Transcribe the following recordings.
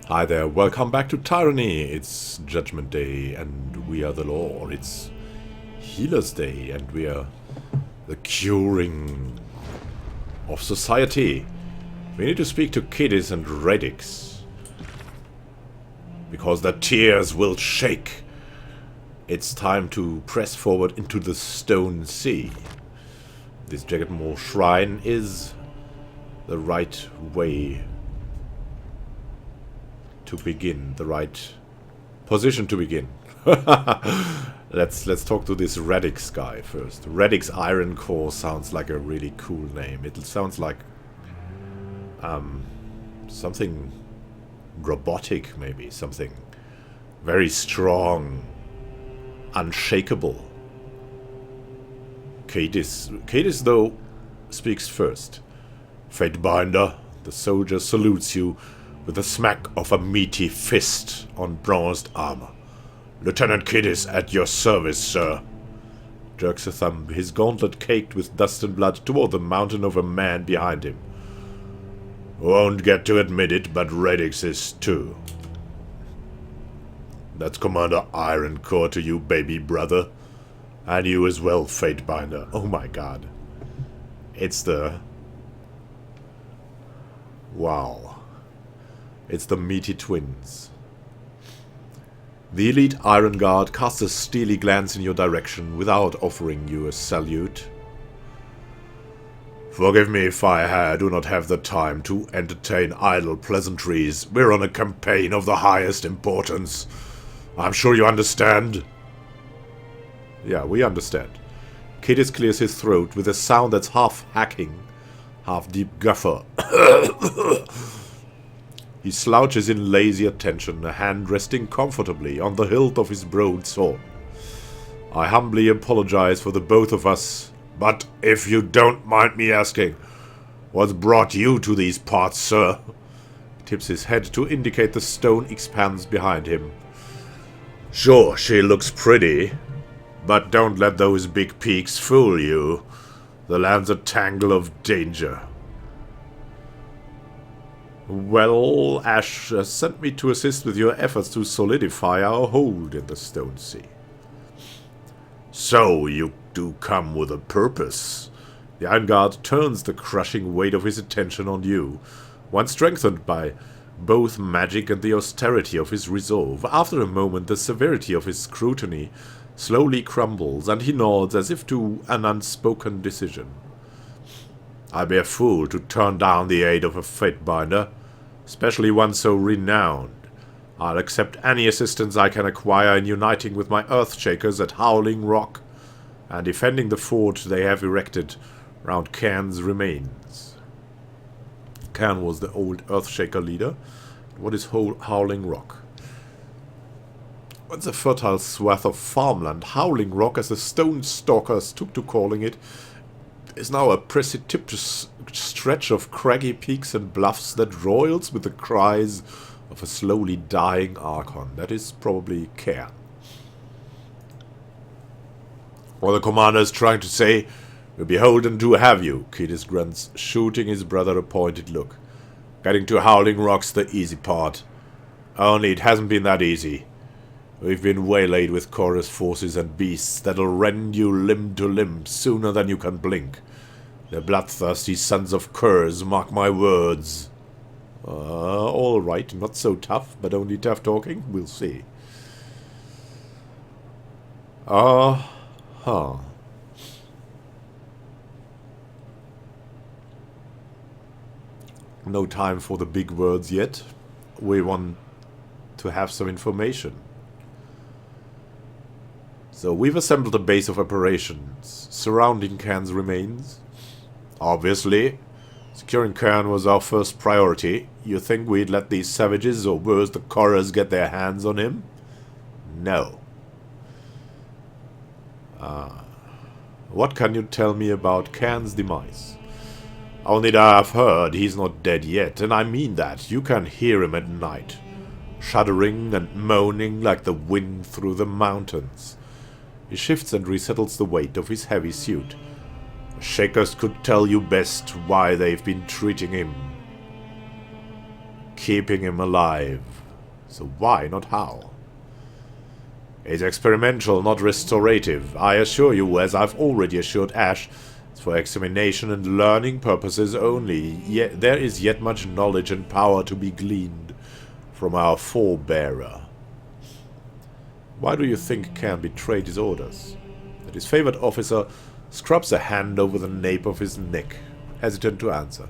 Hi there, welcome back to Tyranny. It's Judgment Day and we are the law, or it's Healer's Day and we are the curing of society. We need to speak to kiddies and radix, because the tears will shake. It's time to press forward into the stone sea. This Jagged Mesa shrine is the right way to begin, the right position to begin. Let's talk to this Radix guy first. Radix Iron Core sounds like a really cool name. It sounds like something robotic, maybe something very strong, unshakable. Cadis though speaks first. Fatebinder, the soldier salutes you with a smack of a meaty fist on bronzed armor. Lieutenant Cadis at your service, sir. Jerks a thumb, his gauntlet caked with dust and blood, toward the mountain of a man behind him. Won't get to admit it, but Radix is too. That's Commander Iron Core to you, baby brother. And you as well, Fatebinder. Oh my god. It's the... wow. It's the meaty twins. The elite Iron Guard casts a steely glance in your direction without offering you a salute. Forgive me if I do not have the time to entertain idle pleasantries. We're on a campaign of the highest importance. I'm sure you understand. Yeah, we understand. Cadis clears his throat with a sound that's half hacking, half deep guffer. He slouches in lazy attention, a hand resting comfortably on the hilt of his broadsword. I humbly apologize for the both of us, but if you don't mind me asking, what's brought you to these parts, sir? Tips his head to indicate the stone expanse behind him. Sure, she looks pretty, but don't let those big peaks fool you. The land's a tangle of danger. Well, Ash sent me to assist with your efforts to solidify our hold in the Stone Sea. So you do come with a purpose. The Iron Guard turns the crushing weight of his attention on you, one strengthened by both magic and the austerity of his resolve. After a moment, the severity of his scrutiny slowly crumbles, and he nods as if to an unspoken decision. I'd be a fool to turn down the aid of a Fatebinder, especially one so renowned. I'll accept any assistance I can acquire in uniting with my Earthshakers at Howling Rock and defending the fort they have erected round Cairn's remains. Cairn was the old Earthshaker leader. What is Howling Rock? Once a fertile swath of farmland, Howling Rock, as the Stone Stalkers took to calling it, is now a precipitous stretch of craggy peaks and bluffs that roils with the cries of a slowly dying Archon. That is probably Cairn. What the commander is trying to say, we're beholden to have you, Cadis grunts, shooting his brother a pointed look. Getting to Howling Rock's the easy part. Only it hasn't been that easy. We've been waylaid with chorus forces and beasts that'll rend you limb to limb sooner than you can blink. They're bloodthirsty sons of curs, mark my words. Alright, not so tough, but only tough talking? We'll see. No time for the big words yet. We want to have some information. So we've assembled a base of operations surrounding Cairn's remains. Obviously, securing Cairn was our first priority. You think we'd let these savages, or worse, the Korras, get their hands on him? No. What can you tell me about Cairn's demise? Only that I've heard he's not dead yet, and I mean that. You can hear him at night, shuddering and moaning like the wind through the mountains. He shifts and resettles the weight of his heavy suit. Shakers could tell you best why they've been treating him keeping him alive. So why, not how? It's experimental, not restorative. I assure you, as I've already assured Ash, it's for examination and learning purposes only. Yet there is yet much knowledge and power to be gleaned from our forebearer. Why do you think Cairn betrayed his orders? That his favored officer scrubs a hand over the nape of his neck, hesitant to answer.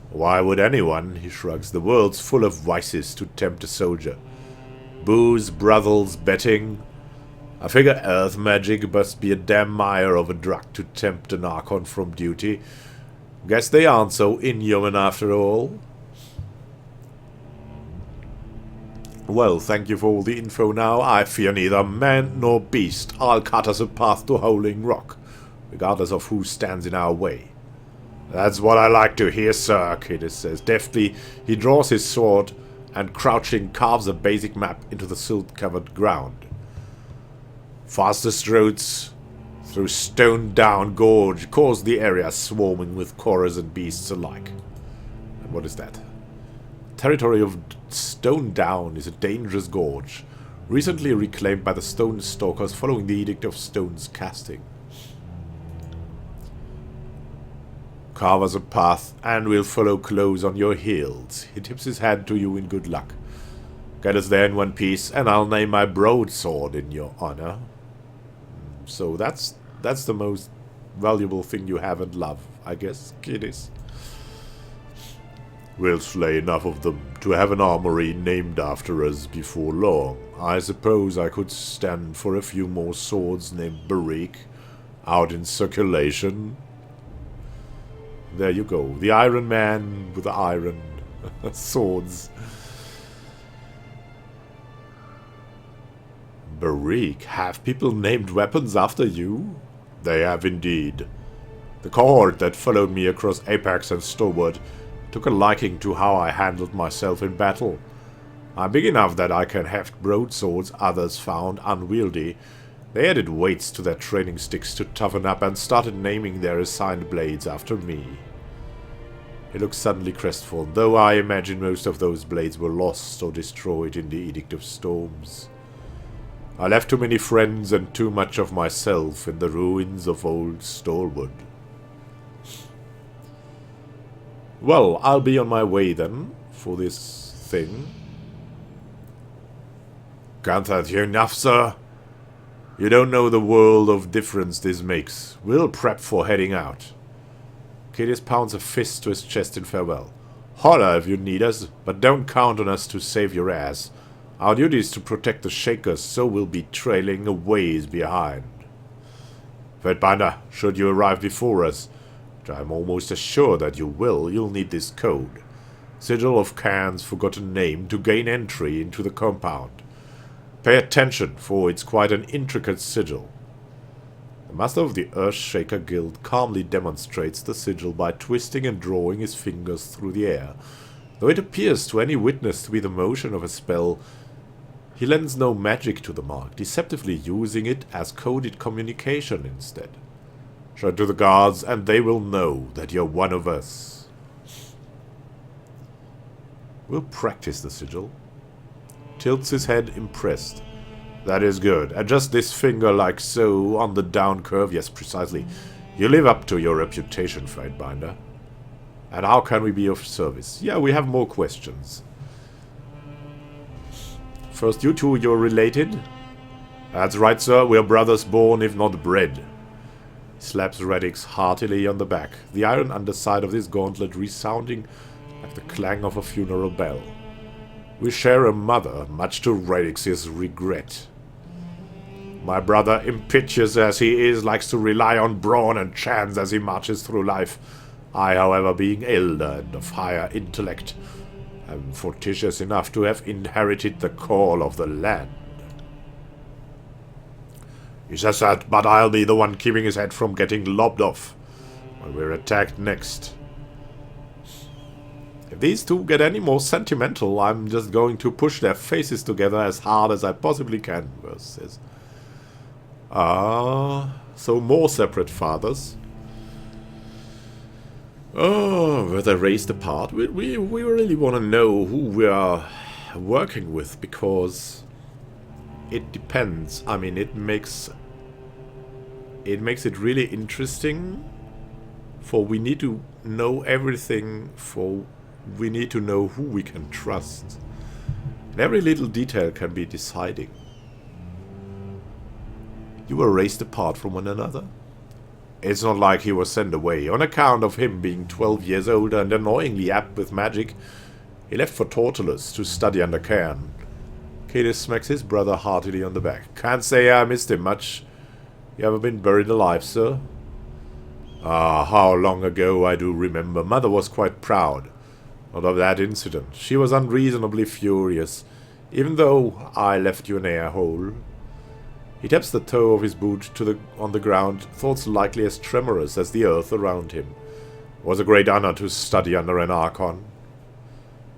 Why would anyone, he shrugs, the world's full of vices to tempt a soldier. Booze, brothels, betting. I figure earth magic must be a damn mire of a drug to tempt an Archon from duty. Guess they aren't so inhuman after all. Well, thank you for all the info now. I fear neither man nor beast. I'll cut us a path to Howling Rock, regardless of who stands in our way. That's what I like to hear, sir, Kyros says. Deftly, he draws his sword and, crouching, carves a basic map into the silt-covered ground. Fastest roads through Stone-Down Gorge cause the area swarming with chorus and beasts alike. And what is that? Territory of Stone-Down is a dangerous gorge, recently reclaimed by the Stone Stalkers following the Edict of Stone's casting. Carve us a path, and we'll follow close on your heels. He tips his hand to you in good luck. Get us there in one piece, and I'll name my broadsword in your honor. So that's the most valuable thing you have and love, I guess, kiddies. We'll slay enough of them to have an armory named after us before long. I suppose I could stand for a few more swords named Barik out in circulation. There you go. The Iron Man with the iron swords. Barik, have people named weapons after you? They have indeed. The cohort that followed me across Apex and Starwood took a liking to how I handled myself in battle. I'm big enough that I can heft broadswords others found unwieldy. They added weights to their training sticks to toughen up and started naming their assigned blades after me. He looks suddenly crestfallen, though I imagine most of those blades were lost or destroyed in the Edict of Storms. I left too many friends and too much of myself in the ruins of old Starwood. Well, I'll be on my way then, for this thing. Can't thank you enough, sir. You don't know the world of difference this makes. We'll prep for heading out. Kyros pounds a fist to his chest in farewell. Holler if you need us, but don't count on us to save your ass. Our duty is to protect the Shakers, so we'll be trailing a ways behind. Fatebinder, should you arrive before us, which I'm almost assured that you will, you'll need this code. Sigil of Cairn's forgotten name to gain entry into the compound. Pay attention, for it's quite an intricate sigil. The master of the Earthshaker Guild calmly demonstrates the sigil by twisting and drawing his fingers through the air. Though it appears to any witness to be the motion of a spell, he lends no magic to the mark, deceptively using it as coded communication instead. Show it to the guards, and they will know that you're one of us. We'll practice the sigil. Tilts his head, impressed. That is good. Adjust this finger like so on the down curve. Yes, precisely. You live up to your reputation, Fatebinder. And how can we be of service? Yeah, we have more questions. First, you two, you're related? That's right, sir. We're brothers born, if not bred. He slaps Radix heartily on the back, the iron underside of this gauntlet resounding like the clang of a funeral bell. We share a mother, much to Radix's regret. My brother, impetuous as he is, likes to rely on brawn and chance as he marches through life. I, however, being elder and of higher intellect, am fortuitous enough to have inherited the call of the land. He says that, but I'll be the one keeping his head from getting lobbed off when we're attacked next. If these two get any more sentimental, I'm just going to push their faces together as hard as I possibly can, Verse says. So more separate fathers. Oh, were they raised apart? We really want to know who we are working with, because it depends. I mean, it makes it really interesting, for we need to know everything, for we need to know who we can trust. And every little detail can be deciding. You were raised apart from one another? It's not like he was sent away. On account of him being 12 years older and annoyingly apt with magic, he left for Tortulus to study under Cairn. Kyros smacks his brother heartily on the back. Can't say I missed him much. You ever been buried alive, sir? Ah, how long ago I do remember. Mother was quite proud. Not of that incident. She was unreasonably furious, even though I left you an air hole. He taps the toe of his boot on the ground, thoughts likely as tremorous as the earth around him. It was a great honor to study under an Archon.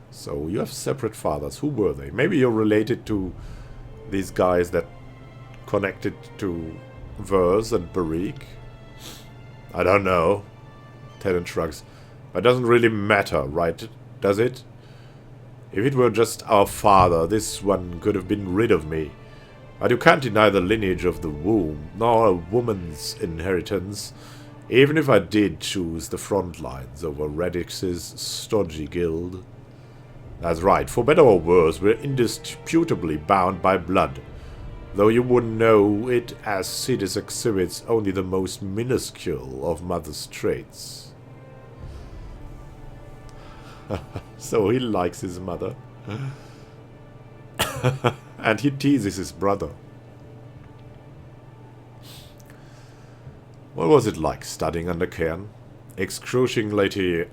So, you have separate fathers. Who were they? Maybe you're related to these guys that connected to Verse and Barik? I don't know. Talon shrugs. But it doesn't really matter, right? Does it? If it were just our father, this one could have been rid of me. But you can't deny the lineage of the womb, nor a woman's inheritance, even if I did choose the front lines over Radix's stodgy guild. That's right, for better or worse, we're indisputably bound by blood, though you wouldn't know it, as Sidis exhibits only the most minuscule of mother's traits. So he likes his mother. And he teases his brother. What was it like studying under Cairn? Excruciatingly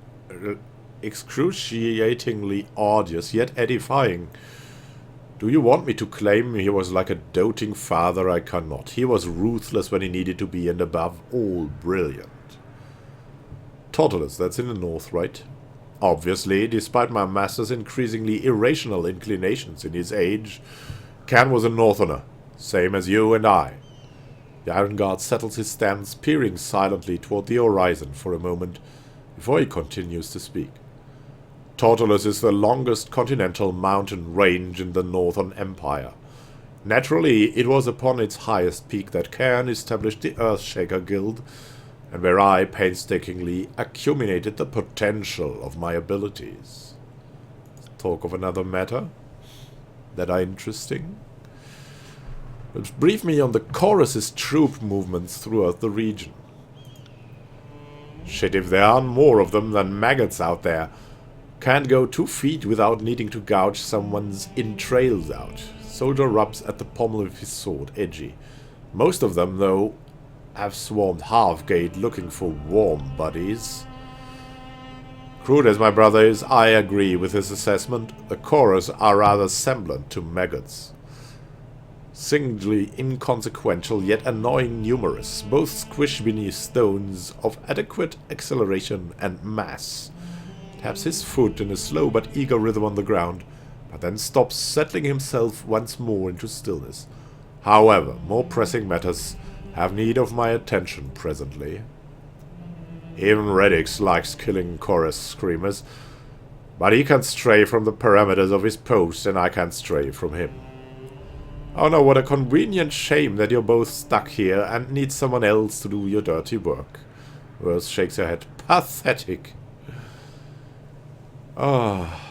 arduous, yet edifying. Do you want me to claim he was like a doting father? I cannot. He was ruthless when he needed to be, and above all, brilliant. Tortulus, that's in the north, right? Obviously, despite my master's increasingly irrational inclinations in his age, Cairn was a northerner, same as you and I. The Iron Guard settles his stance, peering silently toward the horizon for a moment, before he continues to speak. Tortulus is the longest continental mountain range in the Northern Empire. Naturally, it was upon its highest peak that Cairn established the Earthshaker Guild, and where I painstakingly accumulated the potential of my abilities. Talk of another matter that are interesting. But brief me on the Chorus's troop movements throughout the region. Shit, if there aren't more of them than maggots out there. Can't go 2 feet without needing to gouge someone's entrails out. Soldier rubs at the pommel of his sword, edgy. Most of them, though, have swarmed Halfgate looking for warm buddies. Crude as my brother is, I agree with his assessment. The Chorus are rather semblant to maggots. Singly inconsequential, yet annoying numerous, both squish beneath stones of adequate acceleration and mass. Taps his foot in a slow but eager rhythm on the ground, but then stops, settling himself once more into stillness. However, more pressing matters have need of my attention presently. Even Radix likes killing chorus screamers, but he can stray from the parameters of his post, and I can't stray from him. Oh no, what a convenient shame that you're both stuck here and need someone else to do your dirty work. Verse shakes her head. Pathetic. Ah.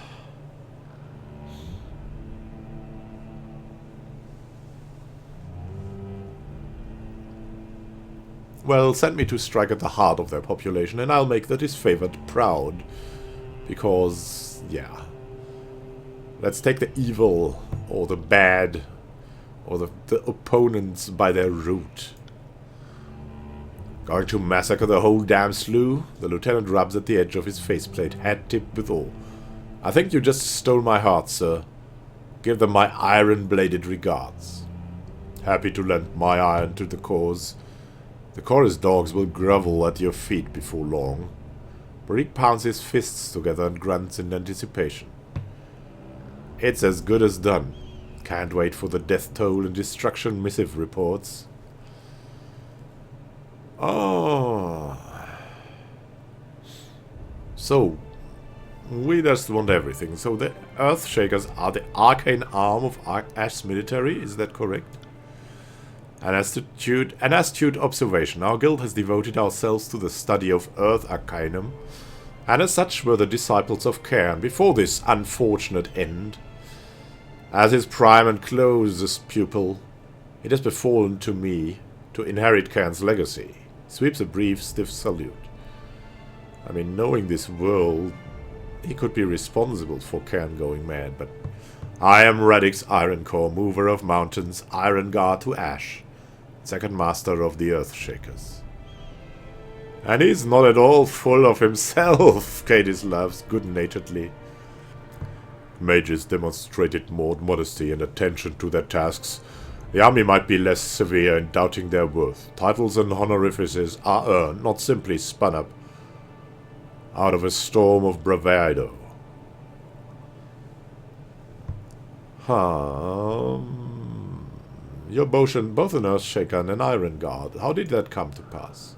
Well, send me to strike at the heart of their population, and I'll make the disfavored proud. Because, yeah. Let's take the evil, or the bad, or the opponents by their root. Going to massacre the whole damn slew? The lieutenant rubs at the edge of his faceplate, head tipped with awe. I think you just stole my heart, sir. Give them my iron-bladed regards. Happy to lend my iron to the cause. The chorus dogs will grovel at your feet before long. Barik pounds his fists together and grunts in anticipation. It's as good as done. Can't wait for the death toll and destruction missive reports. Oh. So, we just want everything. So the Earthshakers are the arcane arm of Ash's military, is that correct? An astute observation. Our guild has devoted ourselves to the study of Earth Arcanum, and as such were the disciples of Cairn before this unfortunate end. As his prime and closest pupil, it has befallen to me to inherit Cairn's legacy. Sweeps a brief, stiff salute. I mean, knowing this world, he could be responsible for Cairn going mad, but I am Radix Ironcore, mover of mountains, Iron Guard to Ash, second master of the Earthshakers. And he's not at all full of himself, Cadis laughs good-naturedly. Mages demonstrated more modesty and attention to their tasks. The army might be less severe in doubting their worth. Titles and honorifices are earned, not simply spun up out of a storm of bravado. You're both an Earthshaker and an Iron Guard. How did that come to pass?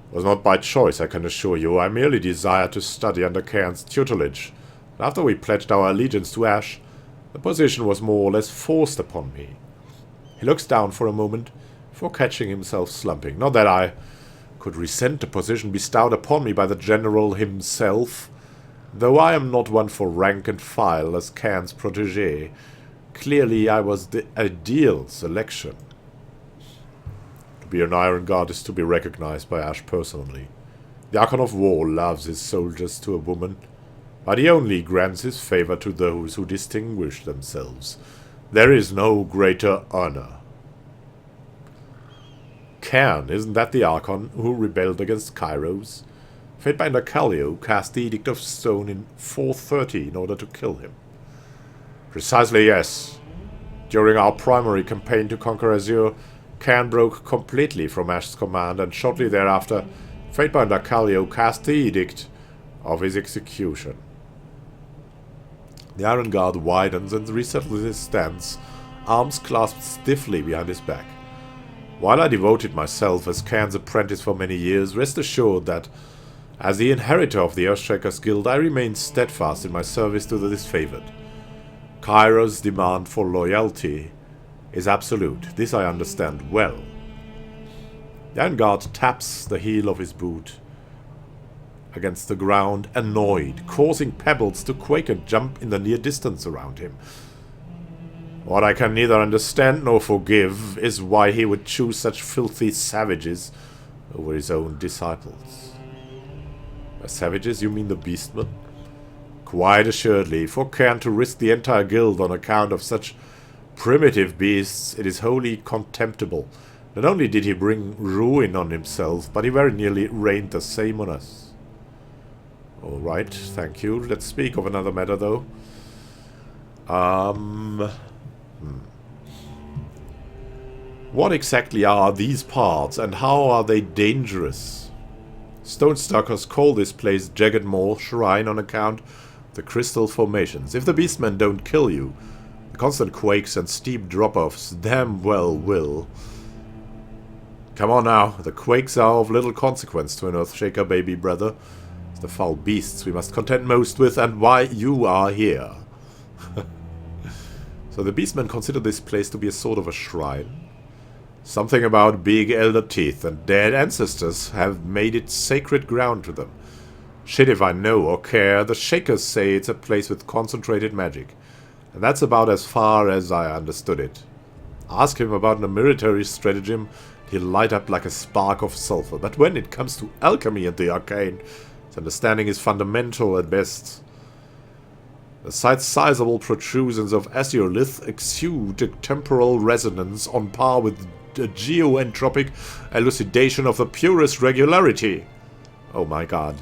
It was not by choice, I can assure you. I merely desired to study under Cairn's tutelage. After we pledged our allegiance to Ash, the position was more or less forced upon me. He looks down for a moment, before catching himself slumping. Not that I could resent the position bestowed upon me by the general himself, though I am not one for rank and file as Cairn's protégé. Clearly I was the ideal selection. To be an Iron Guard is to be recognized by Ash personally. The Archon of War loves his soldiers to a woman, but he only grants his favor to those who distinguish themselves. There is no greater honor. Cairn, isn't that the Archon who rebelled against Kyros? Fatebinder Callio cast the Edict of Stone in 430 in order to kill him. Precisely, yes. During our primary campaign to conquer Azure, Cairn broke completely from Ash's command, and shortly thereafter, Fatebinder Callio cast the Edict of his execution. The Iron Guard widens and resettles his stance, arms clasped stiffly behind his back. While I devoted myself as Cairn's apprentice for many years, rest assured that, as the inheritor of the Earthshakers Guild, I remain steadfast in my service to the disfavored. Kyros' demand for loyalty is absolute. This I understand well. The Iron Guard taps the heel of his boot against the ground, annoyed, causing pebbles to quake and jump in the near distance around him. What I can neither understand nor forgive is why he would choose such filthy savages over his own disciples. By savages, you mean the beastmen? Quite assuredly, for Cairn to risk the entire guild on account of such primitive beasts, it is wholly contemptible. Not only did he bring ruin on himself, but he very nearly rained the same on us. Alright, thank you. Let's speak of another matter, though. What exactly are these parts, and how are they dangerous? Stonestalkers call this place Jagged Mesa Shrine on account of the crystal formations. If the beastmen don't kill you, the constant quakes and steep drop-offs damn well will. Come on now, the quakes are of little consequence to an Earthshaker baby brother. It's the foul beasts we must contend most with, and why you are here. So the beastmen consider this place to be a sort of a shrine. Something about big elder teeth and dead ancestors have made it sacred ground to them. Shit if I know or care, the Shakers say it's a place with concentrated magic. And that's about as far as I understood it. Ask him about a military stratagem, he'll light up like a spark of sulfur. But when it comes to alchemy and the arcane, his understanding is fundamental at best. The site's sizable protrusions of azurelith exude a temporal resonance on par with a geoentropic elucidation of the purest regularity. Oh my god.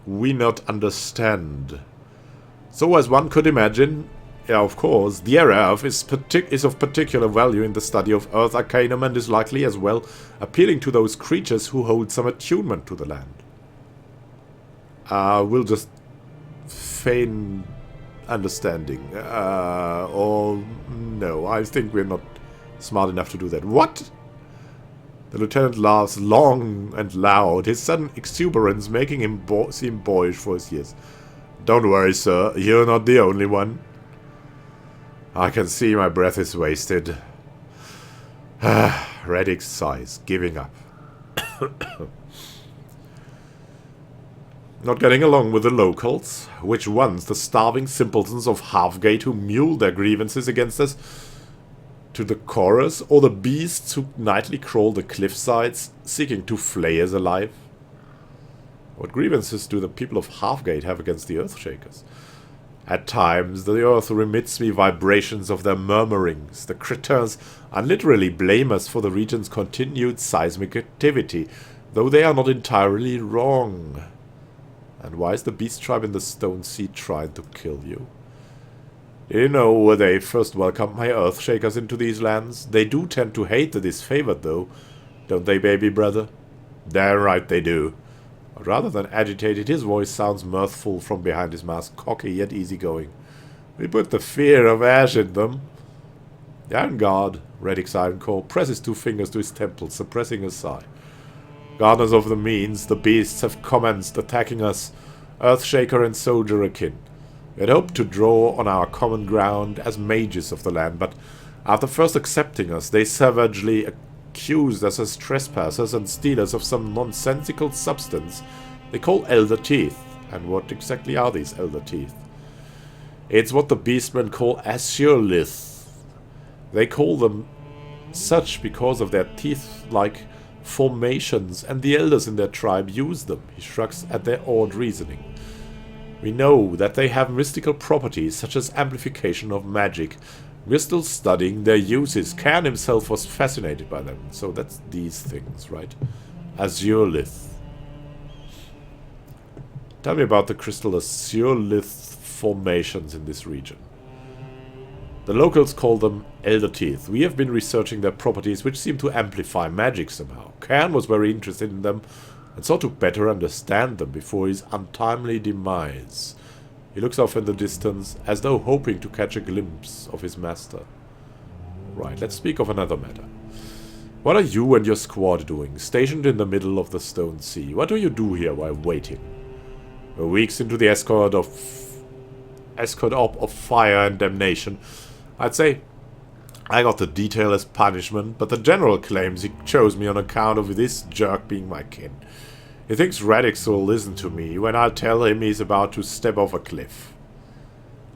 We not understand. So as one could imagine, yeah, of course, the Earth is of particular value in the study of Earth Arcanum and is likely as well appealing to those creatures who hold some attunement to the land. We'll just feign understanding. Or no, I think we're not smart enough to do that. What? The lieutenant laughs long and loud, his sudden exuberance making him seem boyish for his years. Don't worry, sir, you're not the only one. I can see my breath is wasted. Reddick sighs, giving up. Not getting along with the locals? Which ones? The starving simpletons of Halfgate who mule their grievances against us to the chorus, or the beasts who nightly crawl the cliffsides, seeking to flay us alive? What grievances do the people of Halfgate have against the Earthshakers? At times, the earth remits me vibrations of their murmurings. The critters literally blame us for the region's continued seismic activity, though they are not entirely wrong. And why is the beast tribe in the Stone Sea trying to kill you? Do you know where they first welcomed my Earthshakers into these lands? They do tend to hate the disfavored, though. Don't they, baby brother? Damn right they do. But rather than agitated, his voice sounds mirthful from behind his mask, cocky yet easygoing. We put the fear of ash in them. The Iron Guard, Reddick's Iron Core, presses 2 fingers to his temples, suppressing a sigh. Gardeners of the Means, the beasts have commenced attacking us, Earthshaker and Soldier akin. We had hoped to draw on our common ground as mages of the land, but after first accepting us, they savagely accused us as trespassers and stealers of some nonsensical substance they call Elder Teeth. And what exactly are these Elder Teeth? It's what the beastmen call Azurelith. They call them such because of their teeth-like formations, and the elders in their tribe use them. He shrugs at their odd reasoning. We know that they have mystical properties such as amplification of magic. We're still studying their uses. Cairn himself was fascinated by them. So that's these things, right? Azurelith. Tell me about the crystal Azurelith formations in this region. The locals call them Elder Teeth. We have been researching their properties, which seem to amplify magic somehow. Cairn was very interested in them, and sought to better understand them before his untimely demise. He looks off in the distance, as though hoping to catch a glimpse of his master. Right, let's speak of another matter. What are you and your squad doing, stationed in the middle of the Stone Sea? What do you do here while waiting? We're weeks into the escort op of fire and damnation. I'd say I got the detail as punishment, but the general claims he chose me on account of this jerk being my kin. He thinks Radix will listen to me when I tell him he's about to step off a cliff.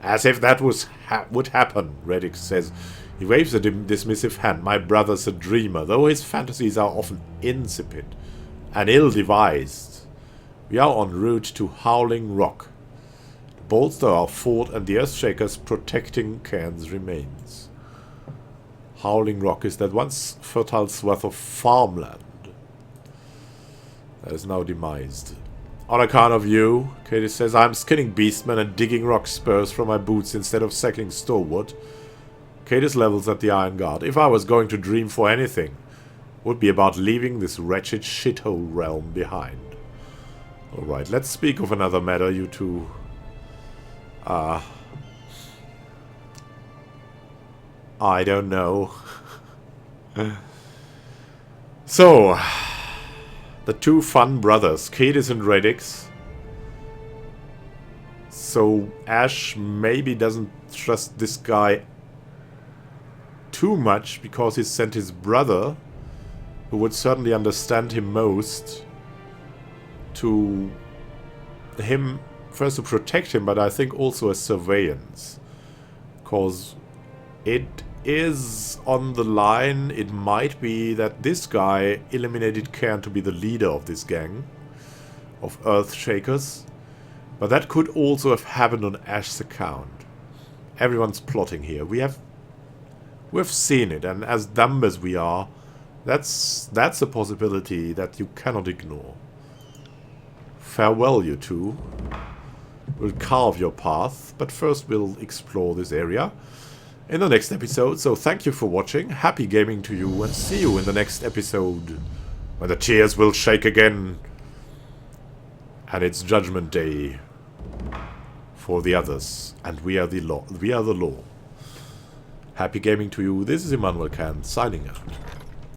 As if that would happen, Radix says. He waves a dismissive hand. My brother's a dreamer, though his fantasies are often insipid and ill-devised. We are en route to Howling Rock. Bolster our fort and the Earthshakers protecting Cairn's remains. Howling Rock is that once fertile swath of farmland that is now demised. On account of you, Katie says, I'm skinning beastmen and digging rock spurs from my boots instead of sacking storewood. Katie levels at the Iron Guard. If I was going to dream for anything, it would be about leaving this wretched shithole realm behind. Alright, let's speak of another matter, you two. I don't know. So, the 2 fun brothers, Cadis and Radix. So, Ash maybe doesn't trust this guy too much because he sent his brother, who would certainly understand him most, to him first to protect him, but I think also as surveillance. Because it is on the line, it might be that this guy eliminated Cairn to be the leader of this gang of Earthshakers. But that could also have happened on Ash's account. Everyone's plotting here. We've seen it, and as dumb as we are, that's a possibility that you cannot ignore. Farewell, you two. We'll carve your path, but first we'll explore this area in the next episode. So thank you for watching, happy gaming to you, and see you in the next episode, when the tears will shake again, and it's Judgment Day for the others, and we are the law. Happy gaming to you. This is Immanuel signing out.